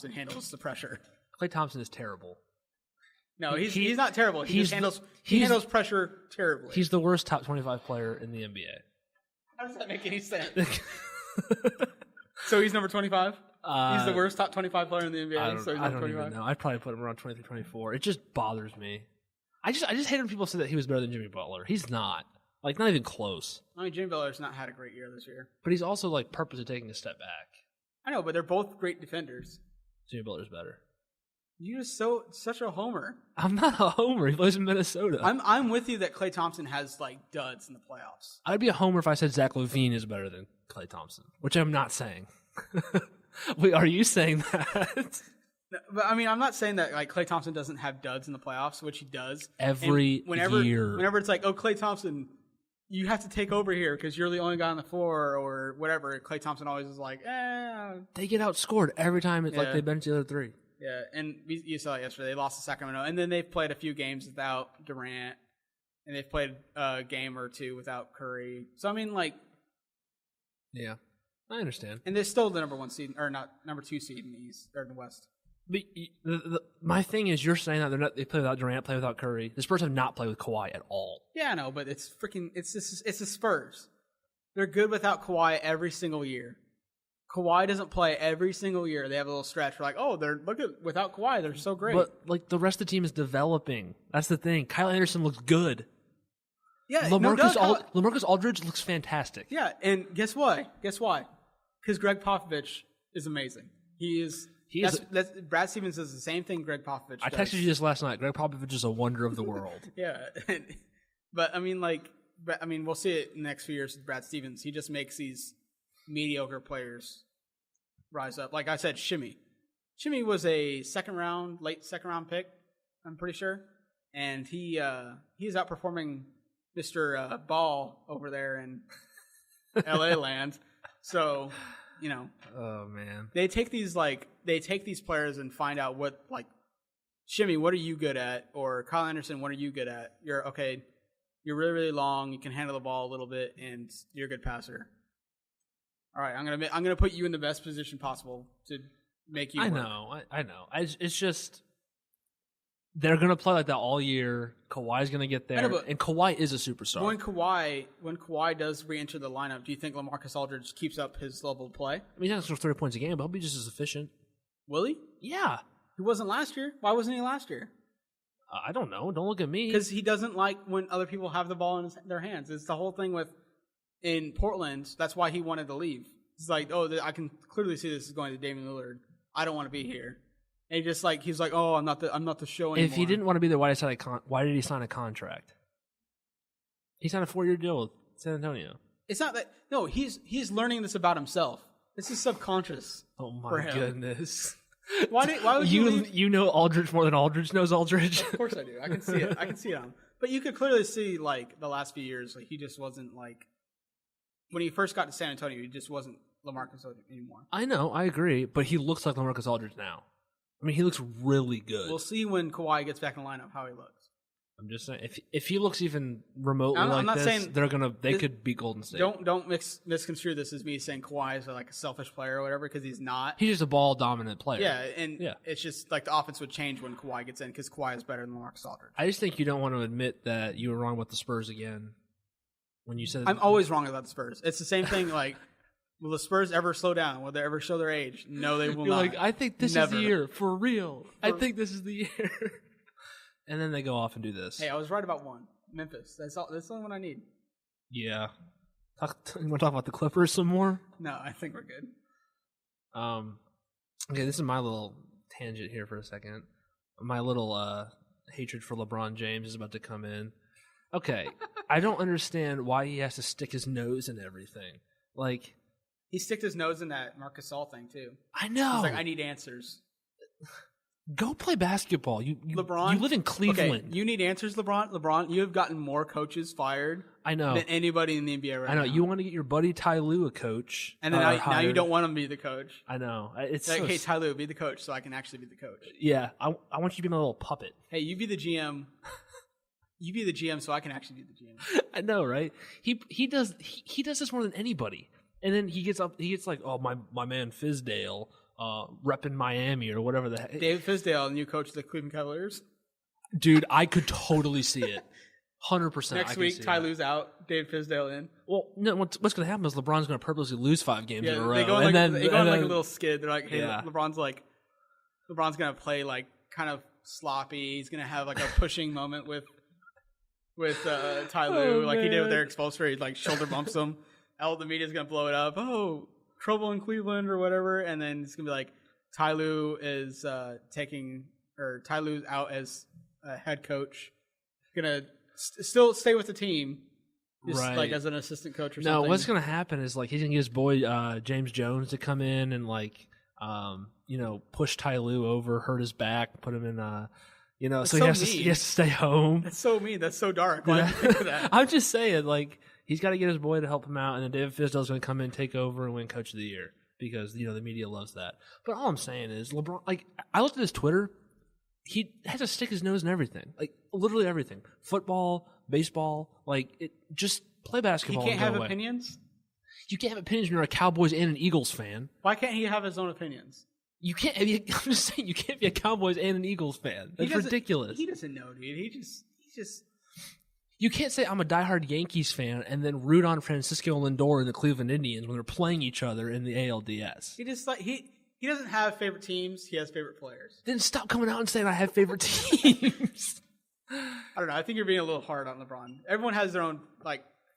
Thompson handles the pressure. Klay Thompson is terrible. No, he's not terrible. He handles pressure terribly. He's the worst top 25 player in the NBA. How does that make any sense? So he's number 25? He's the worst top 25 player in the NBA. I don't even know. I'd probably put him around 23, 24. It just bothers me. I just hate when people say that he was better than Jimmy Butler. He's not. Like, not even close. I mean, Jimmy Butler's not had a great year this year. But he's also, like, purposely taking a step back. I know, but they're both great defenders. Jimmy Butler's better. You're just such a homer. I'm not a homer. He plays in Minnesota. I'm with you that Klay Thompson has, like, duds in the playoffs. I'd be a homer if I said Zach LaVine is better than Klay Thompson, which I'm not saying. Wait, are you saying that? No, but, I mean, I'm not saying that, like, Klay Thompson doesn't have duds in the playoffs, which he does. Every year. Whenever it's like, oh, Klay Thompson, you have to take over here because you're the only guy on the floor or whatever, Klay Thompson always is like, They get outscored every time it's like they bench the other three. Yeah, and you saw it yesterday. They lost to Sacramento, and then they've played a few games without Durant, and they've played a game or two without Curry. So, I mean, like... Yeah, I understand. And they're still the number 1 seed, or not, number 2 seed in the East, or in the West. But my thing is, you're saying that they play without Durant, play without Curry. The Spurs have not played with Kawhi at all. Yeah, I know, but it's the Spurs. They're good without Kawhi every single year. Kawhi doesn't play every single year. They have a little stretch. We're like, oh, without Kawhi, they're so great. But like the rest of the team is developping. That's the thing. Kyle Anderson looks good. Yeah, LaMarcus Aldridge looks fantastic. Yeah, and guess why? Because Greg Popovich is amazing. Brad Stevens does the same thing Greg Popovich does. I texted you this last night. Greg Popovich is a wonder of the world. Yeah, but I mean, we'll see it in the next few years with Brad Stevens. He just makes these mediocre players rise up. Like I said, Shimmy was a late second round pick, I'm pretty sure, and he is outperforming Mr. Ball over there in LA land. So, you know, oh man, they take these players and find out what, like, Shimmy, what are you good at? Or Kyle Anderson, what are you good at? You're really, really long, you can handle the ball a little bit, and you're a good passer. All right, I'm gonna put you in the best position possible to make you. I know. It's just they're gonna play like that all year. Kawhi's gonna get there, and Kawhi is a superstar. When Kawhi does re-enter the lineup, do you think LaMarcus Aldridge keeps up his level of play? I mean, he's not gonna score 30 points a game, but he'll be just as efficient. Will he? Yeah. He wasn't last year. Why wasn't he last year? I don't know. Don't look at me. Because he doesn't like when other people have the ball in their hands. It's the whole thing in Portland. That's why he wanted to leave. It's like, oh, I can clearly see this is going to Damian Lillard. I don't want to be here. And he's like, oh, I'm not the show anymore. If he didn't want to be there, why did he sign a contract? He signed a 4-year deal with San Antonio. It's not that. No, he's learning this about himself. This is subconscious. Oh my goodness. Why would you leave? You know Aldridge more than Aldridge knows Aldridge? Of course I do. I can see it. I can see it on him. But you could clearly see, like, the last few years, like, he just wasn't, like, when he first got to San Antonio, he just wasn't LaMarcus Aldridge anymore. I know, I agree, but he looks like LaMarcus Aldridge now. I mean, he looks really good. We'll see when Kawhi gets back in the lineup how he looks. I'm just saying, if he looks even remotely this, they could beat Golden State. Don't misconstrue this as me saying Kawhi is like a selfish player or whatever, because he's not. He's just a ball dominant player. Yeah, it's just like the offense would change when Kawhi gets in, because Kawhi is better than LaMarcus Aldridge. I just think you don't want to admit that you were wrong about the Spurs again when you said. I'm always wrong about the Spurs. It's the same thing. Like, will the Spurs ever slow down? Will they ever show their age? No, they will not. Like, I think this is the year for real. I think this is the year. And then they go off and do this. Hey, I was right about one. Memphis. That's the only one I need. Yeah. You want to talk about the Clippers some more? No, I think we're good. Okay, this is my little tangent here for a second. My little hatred for LeBron James is about to come in. Okay, I don't understand why he has to stick his nose in everything. Like, he sticked his nose in that Marcus Gasol thing too. I know. He's like, I need answers. Go play basketball. LeBron, you live in Cleveland. Okay, you need answers, LeBron. LeBron, you have gotten more coaches fired. I know. Than anybody in the NBA right now. I know. You want to get your buddy Ty Lue a coach, and then now you don't want him to be the coach. I know. It's like, hey, Ty Lue, be the coach, so I can actually be the coach. Yeah, I want you to be my little puppet. Hey, you be the GM. You be the GM, so I can actually be the GM. I know, right? He does this more than anybody. And then he gets like, oh, my man Fizdale repping Miami or whatever the heck. David Fizdale, new coach of the Cleveland Cavaliers. Dude, I could totally see it. 100%. Next week, Ty Lue's out, David Fizdale in. Well, no, what's going to happen is LeBron's going to purposely lose 5 games in a row. They go on like a little skid. They're like, hey, LeBron's going to play like kind of sloppy. He's going to have like a pushing moment with Ty Lue, like he did with Eric Spoelstra. He like shoulder bumps him. All the media's going to blow it up. Oh, trouble in Cleveland or whatever. And then it's going to be like Ty Lue is Ty Lue's out as head coach. Going to still stay with the team, just like as an assistant coach or something. No, what's going to happen is like he's going to get his boy James Jones to come in and like push Ty Lue over, hurt his back, put him in so he has to stay home. That's so mean. That's so dark. Why did you think of that? I'm just saying, like, he's got to get his boy to help him out, and then David Fizdale's going to come in, take over, and win Coach of the Year because the media loves that. But all I'm saying is LeBron. Like, I looked at his Twitter. He has to stick his nose in everything, like literally everything. Football, baseball, just play basketball. He can't have opinions? You can't have opinions when you're a Cowboys and an Eagles fan. Why can't he have his own opinions? You can't. I'm just saying, you can't be a Cowboys and an Eagles fan. That's ridiculous. He doesn't know, dude. He just. You can't say I'm a diehard Yankees fan and then root on Francisco Lindor and the Cleveland Indians when they're playing each other in the ALDS. He doesn't have favorite teams. He has favorite players. Then stop coming out and saying I have favorite teams. I don't know. I think you're being a little hard on LeBron. Everyone has their own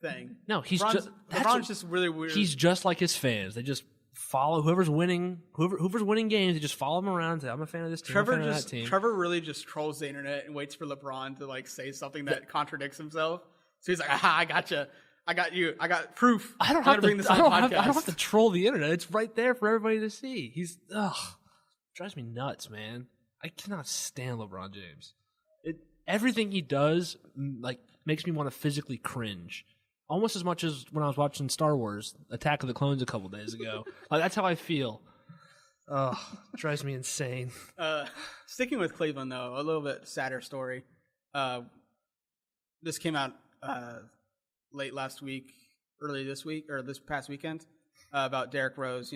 thing. No, LeBron's just really weird. He's just like his fans. They just follow whoever's winning games. They just follow him around and say, I'm a fan of this team, I'm a fan of that team. Trevor really just trolls the internet and waits for LeBron to say something that contradicts himself. So he's like, aha, I gotcha. I got you. I got proof. I don't have to troll the internet. It's right there for everybody to see. Drives me nuts, man. I cannot stand LeBron James. Everything he does makes me want to physically cringe. Almost as much as when I was watching Star Wars Attack of the Clones a couple days ago. That's how I feel. Drives me insane. Sticking with Cleveland, though, a little bit sadder story. This came out late last week, early this week, or this past weekend, about Derrick Rose.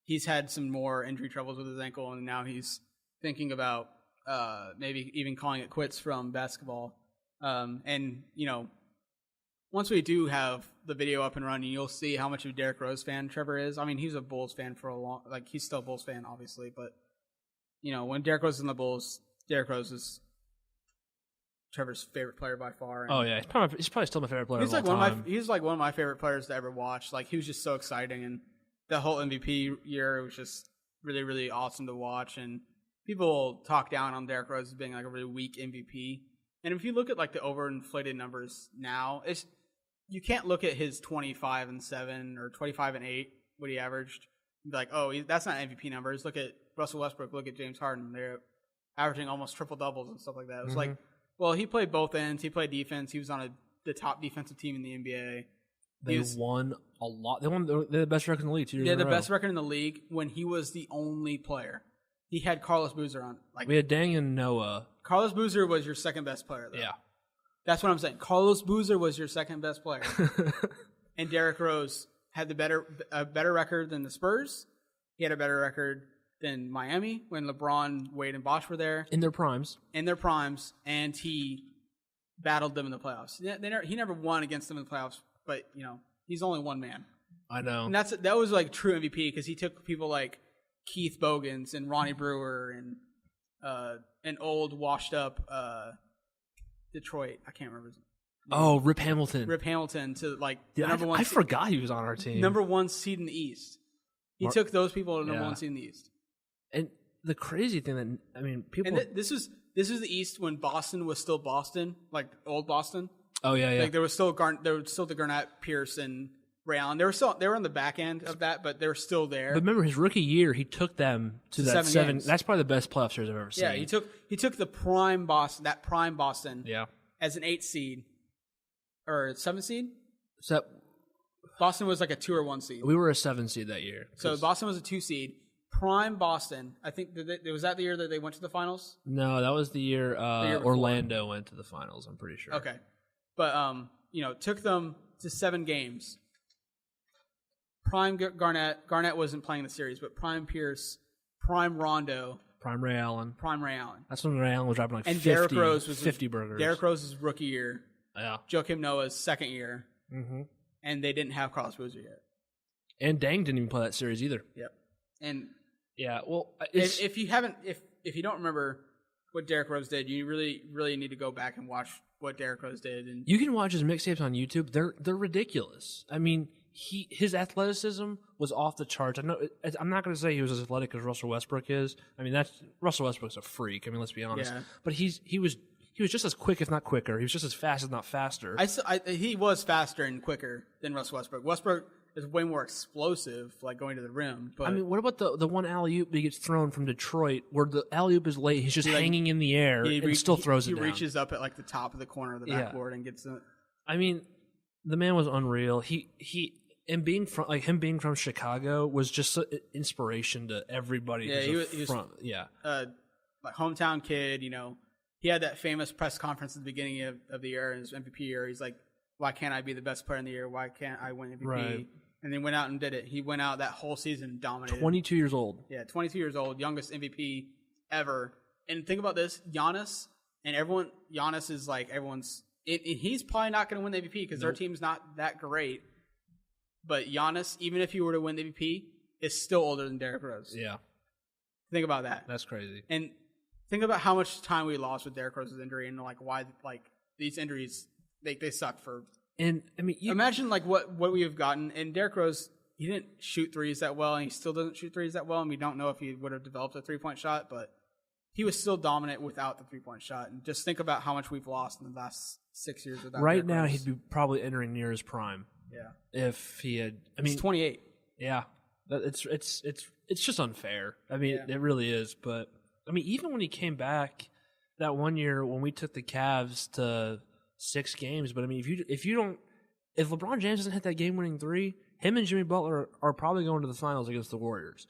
He's had some more injury troubles with his ankle, and now he's thinking about maybe even calling it quits from basketball. Once we do have the video up and running, you'll see how much of a Derrick Rose fan Trevor is. I mean, he's a Bulls fan for a long, he's still a Bulls fan, obviously, but when Derrick Rose is in the Bulls, Derrick Rose is Trevor's favorite player by far. Oh yeah, he's probably still my favorite player. He's like one of my favorite players to ever watch. He was just so exciting, and the whole MVP year was just really, really awesome to watch. And people talk down on Derrick Rose as being a really weak MVP. And if you look at the overinflated numbers now, you can't look at his 25-7 or 25-8, what he averaged, and be like, oh, that's not MVP numbers. Look at Russell Westbrook. Look at James Harden. They're averaging almost triple doubles and stuff like that. It was well, he played both ends. He played defense. He was on the top defensive team in the NBA. They won a lot. They're the best record in the league 2 years in a row. Yeah, the best record in the league when he was the only player. He had Carlos Boozer on. We had Dang and Noah. Carlos Boozer was your second best player, though. Yeah. That's what I'm saying. Carlos Boozer was your second best player. And Derrick Rose had a better record than the Spurs. He had a better record than Miami when LeBron, Wade, and Bosh were there. In their primes. And he battled them in the playoffs. He never won against them in the playoffs, but, he's only one man. I know. And that was true MVP because he took people like Keith Bogans and Ronnie Brewer and an old washed up Detroit. I can't remember his name. Oh, Rip Hamilton. Rip Hamilton to number one. I forgot he was on our team. Number one seed in the East. He took those people to number one seed in the East. And the crazy thing people. And this is the East when Boston was still Boston, old Boston. Oh yeah. There was still the Garnett, Pierce, and Ray Allen. They were on the back end of that, but they were still there. But remember, his rookie year, he took them to that seven. Games. That's probably the best playoff series I've ever seen. Yeah, he took the prime Boston. Yeah. As an 8 seed or 7 seed. So Boston was a 2 or 1 seed. We were a 7 seed that year. So Boston was a 2 seed. Prime Boston. I think was that the year that they went to the finals. No, that was the year Orlando went to the finals. I'm pretty sure. Okay, but took them to 7 games. prime Garnett wasn't playing the series, but prime Pierce, prime Rondo, Prime Ray Allen. That's when Ray Allen was dropping like and 50, Derrick Rose was 50 burgers. Derrick Rose's rookie year. Yeah. Joakim Noah's second year. Mm-hmm. And they didn't have Carlos Boozer yet. And Dang didn't even play that series either. Yep. And yeah, well, if you don't remember what Derrick Rose did, you really need to go back and watch what Derrick Rose did. And you can watch his mixtapes on YouTube. They're ridiculous. I mean, his athleticism was off the charts. I'm not going to say he was as athletic as Russell Westbrook is. I mean, Russell Westbrook's a freak. I mean, let's be honest. Yeah. But he was just as quick, if not quicker. He was just as fast, if not faster. He was faster and quicker than Russell Westbrook. Westbrook is way more explosive, like going to the rim. But I mean, what about the one alley-oop that gets thrown from Detroit, where the alley-oop is late, he's just hanging in the air and still throws it down. He reaches up at like the top of the corner of the backboard and gets it. I mean, the man was unreal. Him being from Chicago was just an inspiration to everybody. Yeah, he was like hometown kid. You know, he had that famous press conference at the beginning of the year, his MVP year. He's like, "Why can't I be the best player in the year? Why can't I win MVP?" Right. And then went out and did it. He went out that whole season and dominated. 22 years old. Yeah, 22 years old, youngest MVP ever. And think about this, Giannis is like everyone's. He's probably not going to win the MVP because their team's not that great. But Giannis, even if he were to win the MVP, is still older than Derrick Rose. Yeah. Think about that. That's crazy. And think about how much time we lost with Derrick Rose's injury and like why like these injuries they suck for. And I mean, imagine like what we have gotten. And Derrick Rose, he didn't shoot threes that well, and he still doesn't shoot threes that well. And we don't know if he would have developed a 3-point shot, but he was still dominant without the 3-point shot. And just think about how much we've lost in the last 6 years without. Right Derrick now, Rose. he'd be probably entering near his prime. Yeah. If he had, I mean, he's 28. Yeah, it's just unfair. I mean, it really is. But I mean, even when he came back that one year when we took the Cavs to 6 games, but I mean, if LeBron James doesn't hit that game-winning 3, him and Jimmy Butler are probably going to the finals against the Warriors.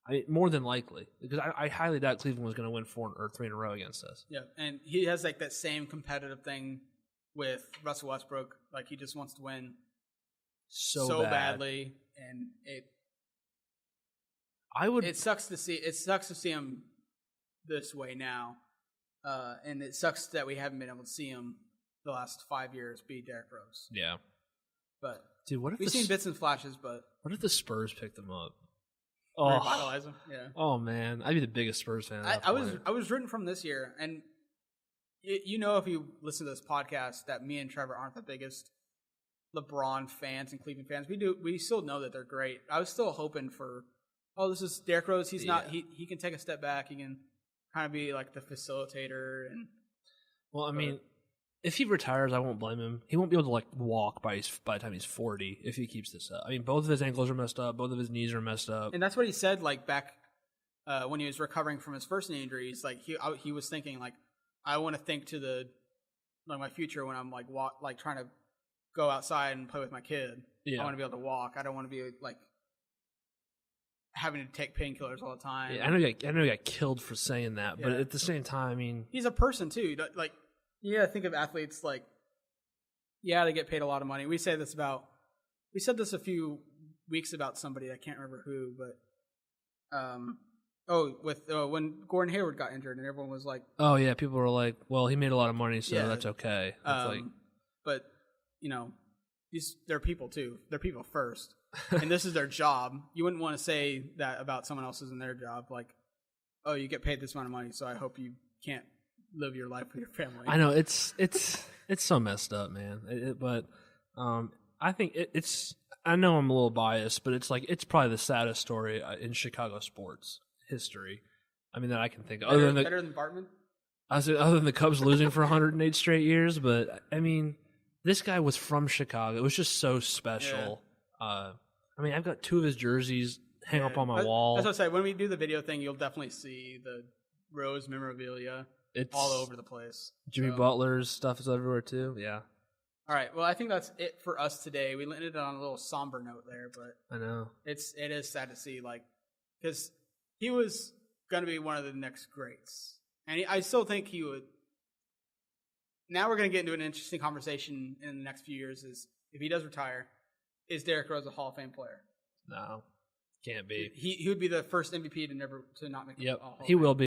I mean, more than likely, because I highly doubt Cleveland was going to win 4 or 3 in a row against us. Yeah, and he has like that same competitive thing with Russell Westbrook. Like he just wants to win so badly, and it sucks to see him this way now, and it sucks that we haven't been able to see him the last 5 years be Derrick Rose. Yeah, but dude, what if we've seen bits and flashes? But what if the Spurs picked them up? Revitalize him. Yeah. Oh man, I'd be the biggest Spurs fan. I was rooting from this year, and you know if you listen to this podcast that me and Trevor aren't the biggest LeBron fans and Cleveland fans. We still know that they're great. I was still hoping for, this is Derrick Rose. He's not. He can take a step back. He can kind of be like the facilitator. And well, I mean, if he retires, I won't blame him. He won't be able to like walk by the time he's 40 if he keeps this up. I mean, both of his ankles are messed up. Both of his knees are messed up. And that's what he said like back when he was recovering from his first knee injuries. Like he was thinking like, I want to think to my future when I'm like trying to go outside and play with my kid. Yeah. I want to be able to walk. I don't want to be like having to take painkillers all the time. Yeah, I know he got killed for saying that, but at the same time, I mean, he's a person too. Like, think of athletes like, they get paid a lot of money. We said this a few weeks about somebody. I can't remember who, but when Gordon Hayward got injured, and everyone was like, "Oh yeah," people were like, "Well, he made a lot of money, so that's okay." But they're people too. They're people first, and this is their job. You wouldn't want to say that about someone else's in their job. Like, oh, you get paid this amount of money, so I hope you can't live your life with your family. I know it's so messed up, man. But I think it's. I know I'm a little biased, but it's probably the saddest story in Chicago sports history. I mean, that I can think of. Better than Bartman? Other than the Cubs losing for 108 straight years, but I mean, this guy was from Chicago. It was just so special. Yeah. I mean, I've got 2 of his jerseys hang up on my wall. As I say, when we do the video thing, you'll definitely see the Rose memorabilia. It's all over the place. Jimmy Butler's stuff is everywhere too. Yeah. All right. Well, I think that's it for us today. We ended on a little somber note there, but I know it is sad to see, like, because he was going to be one of the next greats, and I still think he would. Now we're going to get into an interesting conversation in the next few years. Is if he does retire, is Derrick Rose a Hall of Fame player? No, can't be. He would be the first MVP to not make. Yep, a Hall of he Fame. will be.